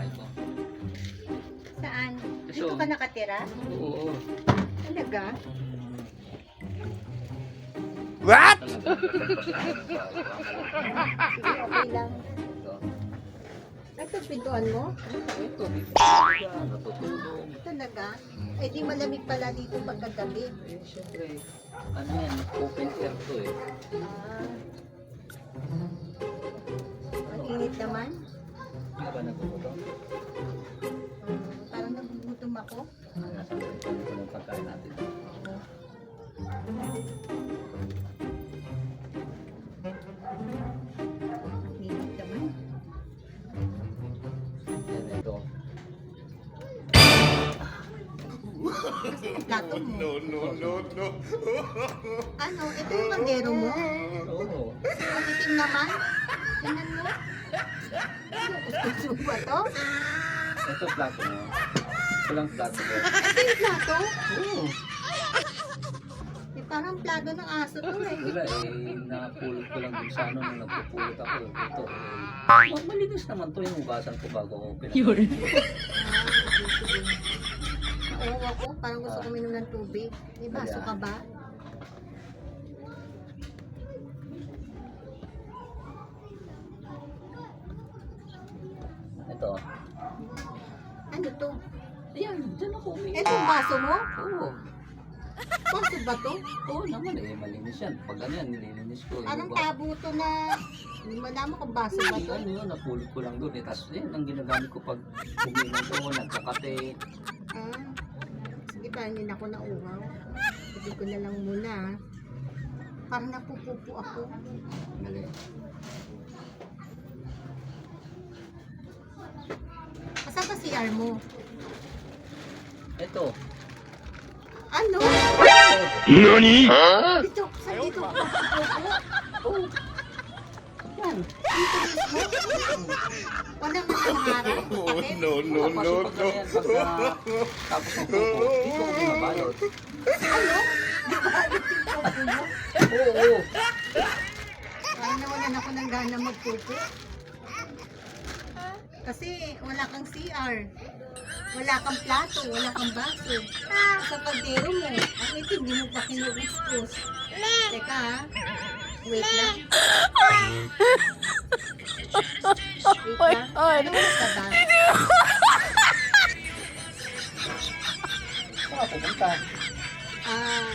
bahay ko. Saan? So, Dito ka nakatira? Oo. Talaga? What? Sige, okay lang. Ito, pintuan mo? Ito, dito siya natutulog. Talaga? Eh di malamig pala dito pagkagabi. Eh, syempre, ano yan, open air to eh. Ah. Ang init naman. Hindi ba nagtutulog? Parang nagugutom ako. Nasa ito ng pagkain natin. Ang init naman. Yan, ito. Plato mo. No. Ano? Ito yung kaldero mo? Oo. Ang itim naman? Tingnan mo. Gusto mo ba to? Ito plato mo. Ito lang plato mo. Ito yung plato? Oo. Eh, parang plato ng aso to eh. Wala eh, napulot ko lang din sa ano nung nagpupulot ako. Ito eh. Malinis naman to yung hugasan ko bago ako pinatay. Oo ako, parang gusto ko minom ng tubig. May baso ka ba? Ito. Ano to? Ayan, dyan ako umiinom. Ito yung baso mo? Oo. Baso ba to? Oo naman eh, malinis yan. Pag ano yan, nililinis ko. Parang Yung tabo to na hindi mo naman kung baso ba to. ano yun, napulot ko lang doon eh. Tapos yan, ang ginagamit ko pag umiinom ko, nagkakate. Ah, sige pa, hindi na ako nauhaw. Sabi ko na lang muna. Parang napupupo ako. Galing. Asan ba CR mo? Ito. Ano? Nani? Dito, saan dito? Oh. Yan. Walang nakaharap. Bakit? No. Pag yan, pag tapos ng pupo, dito ko binabalot. Ano? Di ba alit yung pupo mo? Oo. Parang nawalan ako ng gana magpupo. Kasi wala kang CR. Wala kang plato, wala kang baso. Sa kaldero mo, ang itim, hindi mo pa kinu-expose. Teka ha. Wait lang. Wait lang. Ano ka ba? Saan ka pupunta? Ah,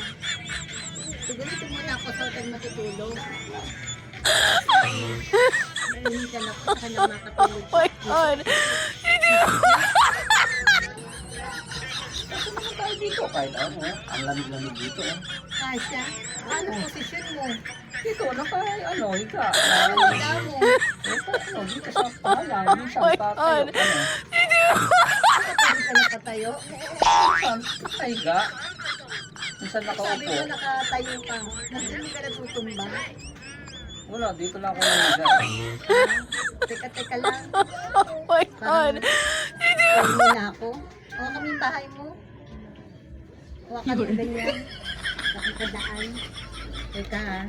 siguro ito muna ako sa hotel matutulog. Nalinitan ako sa kanang makatulog. Oh my God! Saan naman tayo dito? Kahit ano, ang lamig-lamig dito. Kasha, ano posisyon mo? Dito, ano, higa. Ano wala mo? Ito, ano, dito sa pangalan. Minsan, tatayo, ano. Pwede ka nakatayo? Minsan, nakahiga. Minsan Sabi nakaupo. mo nakatayo ka. Nasa hindi ka natutumba? Wala, dito lang ako nahiga. Teka lang. Oh my God! Huwag mo na ako. Huwag kami yung bahay mo. Huwag kami ganyan. Nakikadaan. Teka ha.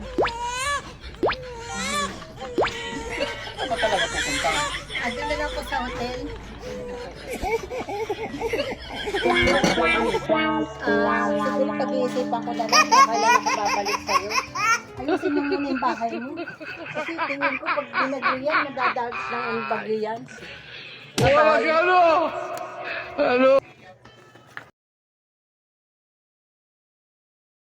Saan ba talaga pupunta? Ado na lang ako sa hotel. Siguro pag-iisipan ko na lang kung kailan ako babalik sa'yo. Ayusin mo muna yung bahay mo. Kasi tingin ko pag binagyo yan, nadadags lang ang bagyo yan. Ano?